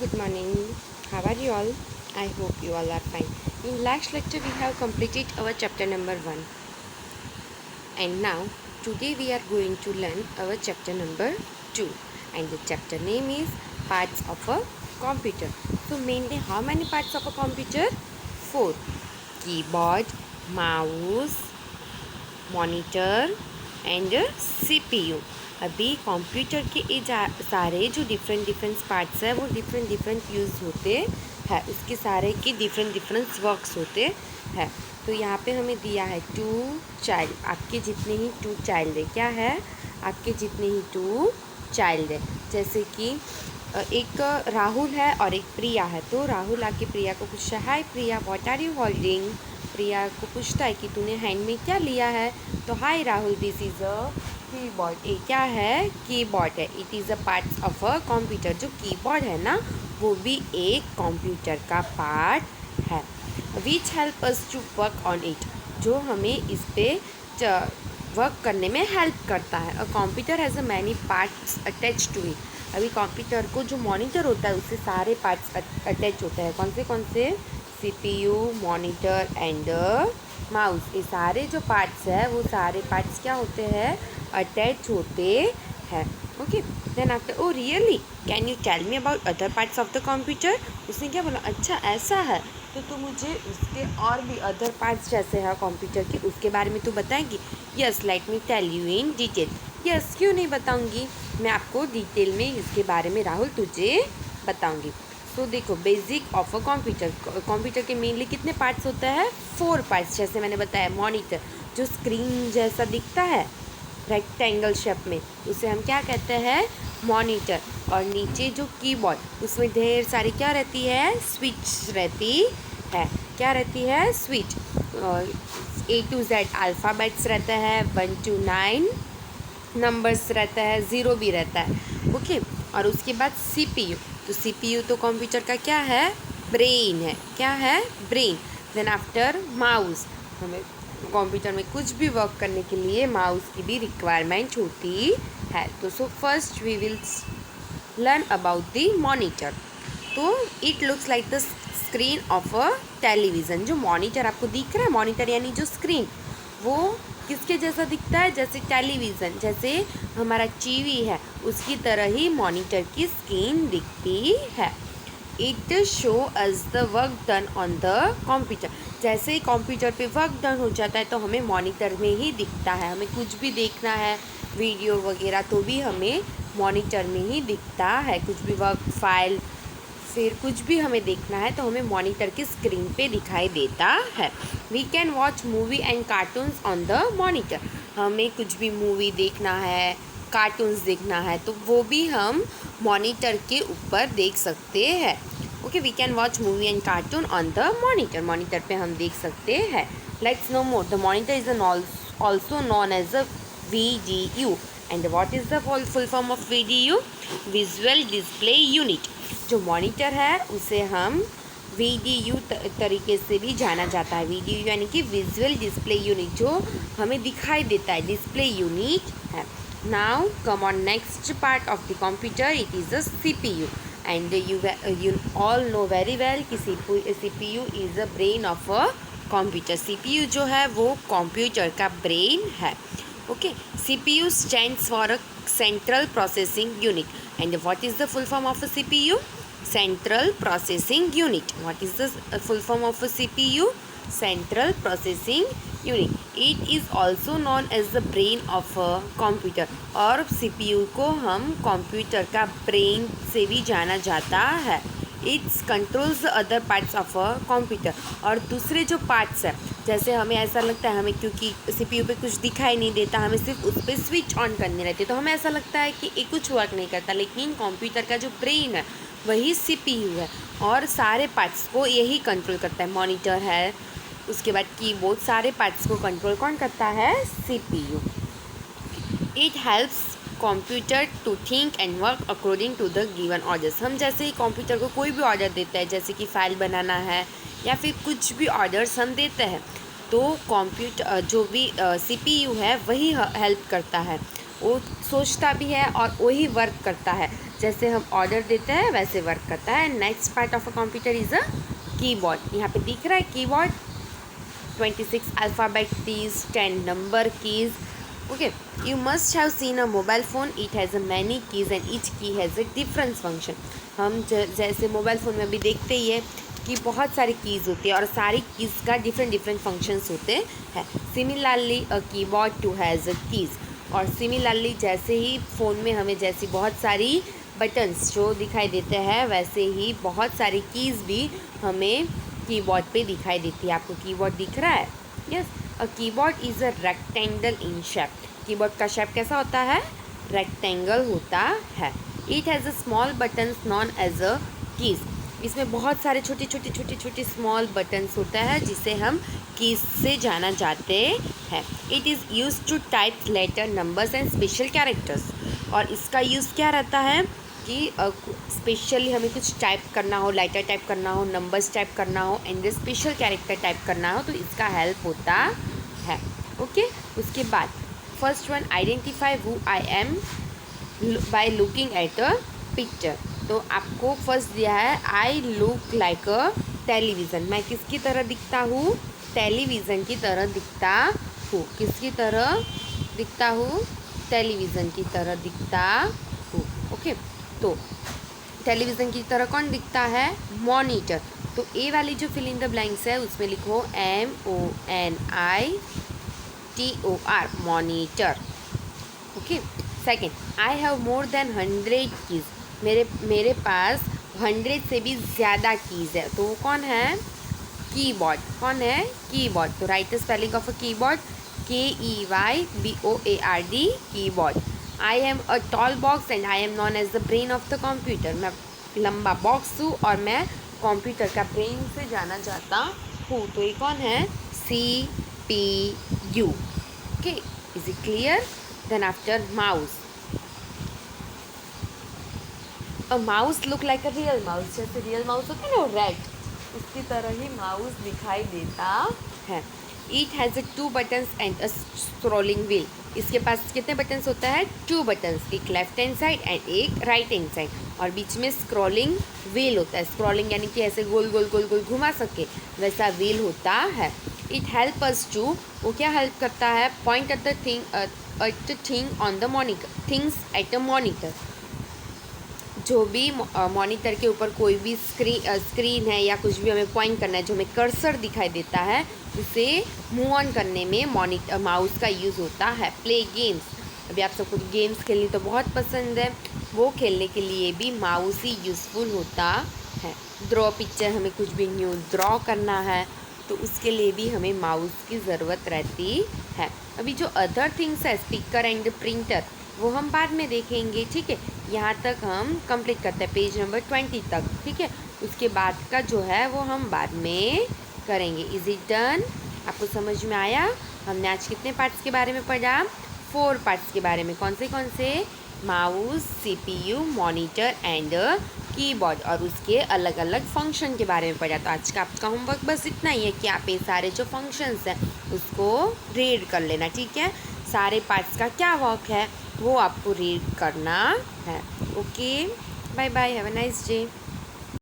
good morning. How are you all? I hope you all are fine. In last lecture, we have completed our chapter number 1. And now, today we are going to learn our chapter number 2. And the chapter name is Parts of a Computer. So, mainly, how many parts of a computer? 4. Keyboard, mouse, monitor and CPU। अभी computer के ये सारे जो different parts है वो different use होते हैं, उसके सारे के डिफरेंट वर्क्स होते हैं। तो यहाँ पे हमें दिया है 2 चाइल्ड, आपके जितने ही 2 चाइल्ड है। क्या है? आपके जितने ही 2 चाइल्ड है। जैसे कि एक राहुल है और एक प्रिया है। तो राहुल आके प्रिया को पूछता है, हाय प्रिया, व्हाट आर यू होल्डिंग। प्रिया को पूछता है कि तूने हैंड में क्या लिया है। तो hi Rahul, this is a keyboard. ये क्या है? कीबोर्ड है। It is a part of a computer. जो कीबोर्ड है ना, वो भी एक कंप्यूटर का पार्ट है। Which help us to work on it, जो हमें इस पर वर्क करने में हेल्प करता है। A computer has a many parts attach to it. अभी कंप्यूटर को जो मॉनिटर होता है उससे सारे पार्ट्स अटैच होते हैं। कौन से? CPU, monitor and mouse. ये सारे जो पार्ट्स है वो सारे पार्ट्स क्या होते हैं? अटैच होते हैं। Okay, then after, oh really, can you tell me about other parts of the computer. उसने क्या बोला? अच्छा ऐसा है, तो तू मुझे उसके और भी अदर पार्ट्स जैसे है कंप्यूटर के, उसके बारे में तू बताएंगी। Yes, let me tell you in detail. Yes, क्यों नहीं बताऊंगी, मैं आपको डिटेल में इसके बारे में राहुल तुझे बताऊंगी। सो देखो, बेसिक ऑफ अ कंप्यूटर के मेनली कितने पार्ट्स होते हैं? 4 पार्ट्स। जैसे मैंने बताया, मॉनिटर जो स्क्रीन जैसा दिखता है रेक्टेंगल शेप में, उसे हम क्या कहते हैं? मॉनिटर। और नीचे जो कीबोर्ड, उसमें ढेर सारी क्या रहती है? स्विच रहती है। क्या रहती है? Switch. A to Z alphabets रहता है, 1 to 9 नंबर्स रहता है, 0 भी रहता है। ओके, और उसके बाद CPU। तो CPU तो कंप्यूटर का क्या है? ब्रेन है। क्या है? ब्रेन। Then after mouse. हमें कंप्यूटर में कुछ भी वर्क करने के लिए माउस की भी रिक्वायरमेंट होती है। तो so first we will learn about the monitor. तो it looks like the screen of a television. जो मॉनिटर आपको दिख रहा है, मॉनिटर यानी जो स्क्रीन, वो किसके जैसा दिखता है? जैसे टेलीविज़न, जैसे हमारा टीवी है, उसकी तरह ही मॉनिटर की स्क्रीन दिखती है। It show us the work done on the computer. जैसे ही कंप्यूटर पे वर्क डन हो जाता है तो हमें मॉनिटर में ही दिखता है। हमें कुछ भी देखना है, वीडियो वगैरह, तो भी हमें मॉनिटर में ही दिखता है। कुछ भी वर्क फाइल, फिर कुछ भी हमें देखना है तो हमें मॉनिटर की स्क्रीन पे दिखाई देता है। We can watch movie and cartoons on the monitor. हमें कुछ भी मूवी देखना है, कार्टून्स देखना है, तो वो भी हम मॉनिटर के ऊपर देख सकते हैं। Okay, we can watch movie and cartoon on the monitor. Monitor पे हम देख सकते हैं। Let's know more. The monitor is also known as a VDU। And what is the full form of VDU? Visual display unit. जो monitor है उसे हम VDU तरीके से भी जाना जाता है। VDU यानी कि विजुअल डिस्प्ले यूनिट, जो हमें दिखाई देता है, डिस्प्ले यूनिट है। Now come on next part of the computer, it is the CPU। And you all know very well कि CPU is the brain of a computer. CPU जो है वो कंप्यूटर का ब्रेन है। Okay, CPU stands for a central processing unit. And what is the full form of a CPU? Central processing unit. What is the full form of a CPU? Central processing unit. It is also known as the brain of a computer. और CPU को हम computer का brain से भी जाना जाता है। It's controls the other parts of a computer. और दूसरे जो पार्ट्स है, जैसे हमें ऐसा लगता है, हमें क्योंकि CPU पे कुछ दिखाई नहीं देता, हमें सिर्फ उस पर स्विच ऑन करने रहते, तो हमें ऐसा लगता है कि ये कुछ वर्क नहीं करता। लेकिन कंप्यूटर का जो ब्रेन है वही CPU है, और सारे पार्ट्स को यही कंट्रोल करता है। मॉनिटर है, उसके बाद कीबोर्ड, सारे पार्ट्स को कंट्रोल कौन करता है? CPU। It helps computer to think and work according to the given orders. हम जैसे ही कंप्यूटर को कोई भी ऑर्डर देता है, जैसे कि फाइल बनाना है या फिर कुछ भी ऑर्डर्स हम देते हैं, तो कंप्यूटर जो भी CPU है वही हेल्प करता है। वो सोचता भी है और वही वर्क करता है, जैसे हम ऑर्डर देते हैं वैसे वर्क करता है। Next part of a computer is a keyboard. यहाँ पे दिख रहा है keyboard, 26 alphabet keys, 10 number keys. Okay, you must have seen a mobile phone. It has a many keys and each key has a different function. हम जैसे mobile phone में भी देखते ही है कि बहुत सारी कीज़ होती है और सारी कीज़ का डिफरेंट फंक्शंस होते हैं। Similarly a keyboard too has a keys, और सिमिलरली जैसे ही फ़ोन में हमें जैसी बहुत सारी बटन्स जो दिखाई देते हैं, वैसे ही बहुत सारी कीज़ भी हमें कीबोर्ड पे दिखाई देती है। आपको कीबोर्ड दिख रहा है? Yes, a keyboard is a rectangle in shape. Keyboard का शेप कैसा होता है? रेक्टेंगल होता है। It has a small buttons known as a keys. इसमें बहुत सारे छोटे स्मॉल बटन्स होता है जिसे हम कीज से जाना जाते हैं। It is use to type letter, numbers and special characters. और इसका यूज़ क्या रहता है कि स्पेशली हमें कुछ टाइप करना हो, लेटर टाइप करना हो, नंबर्स टाइप करना हो एंड स्पेशल कैरेक्टर टाइप करना हो, तो इसका हेल्प होता है। ओके, उसके बाद first one, identify who I am by looking at a picture. तो आपको फर्स्ट दिया है I look like a television. मैं किसकी तरह दिखता हूँ? टेलीविज़न की तरह दिखता हूँ। किसकी तरह दिखता हूँ? टेलीविज़न की तरह दिखता हूँ। ओके, तो टेलीविज़न की तरह कौन दिखता है? मॉनिटर। तो ए वाली जो फिल इन द ब्लैंक्स है उसमें लिखो MONITOR, monitor. Okay, second, I have more than 100 keys. मेरे पास 100 से भी ज़्यादा कीज़ है। तो वो कौन है? कीबोर्ड। कौन है? कीबोर्ड। तो write the spelling of a keyboard, KEYBOARD, keyboard. I am a tall box and I am known as the brain of the computer. मैं लंबा बॉक्स हूँ और मैं कंप्यूटर का ब्रेन से जाना जाता हूँ। तो ये कौन है? CPU। Okay, is it clear? Then after mouse, a mouse look like a real mouse. जैसे रियल माउस होता है ना, रेड, उसकी तरह ही माउस दिखाई देता है। It has a 2 buttons and a scrolling wheel. इसके पास कितने बटन्स होता है? 2 बटन्स, एक लेफ्ट हैंड साइड एंड एक राइट हैंड साइड, और बीच में स्क्रॉलिंग व्हील होता है। स्क्रॉलिंग यानी कि ऐसे गोल गोल गोल गोल घुमा सके वैसा व्हील होता है। इट हेल्प अस टू, वो क्या हेल्प करता है? Point at the thing on the monitor, things at a monitor. जो भी मॉनिटर के ऊपर कोई भी स्क्रीन है या कुछ भी हमें पॉइंट करना है, जो हमें कर्सर दिखाई देता है, उसे मूव ऑन करने में माउस का यूज़ होता है। प्ले गेम्स, अभी आप सबको गेम्स खेलनी तो बहुत पसंद है, वो खेलने के लिए भी माउस ही यूज़फुल होता है। ड्रॉ पिक्चर, हमें कुछ भी न्यू ड्रॉ करना है तो उसके लिए भी हमें माउस की ज़रूरत रहती है। अभी जो अदर थिंग्स है, स्पीकर एंड प्रिंटर, वो हम बाद में देखेंगे। ठीक है, यहाँ तक हम कंप्लीट करते हैं पेज नंबर 20 तक। ठीक है, उसके बाद का जो है वो हम बाद में करेंगे। Is it done? आपको समझ में आया? हमने आज कितने पार्ट्स के बारे में पढ़ा? 4 पार्ट्स के बारे में। कौन से? Mouse, CPU, monitor and keyboard, और उसके अलग अलग फंक्शन के बारे में पढ़ा। तो आज का आपका होमवर्क बस इतना ही है कि आप ये सारे जो फंक्शंस हैं उसको रीड कर लेना। ठीक है, सारे पार्ट्स का क्या वर्क है वो आपको रीड करना है। Okay, bye bye, have a nice day.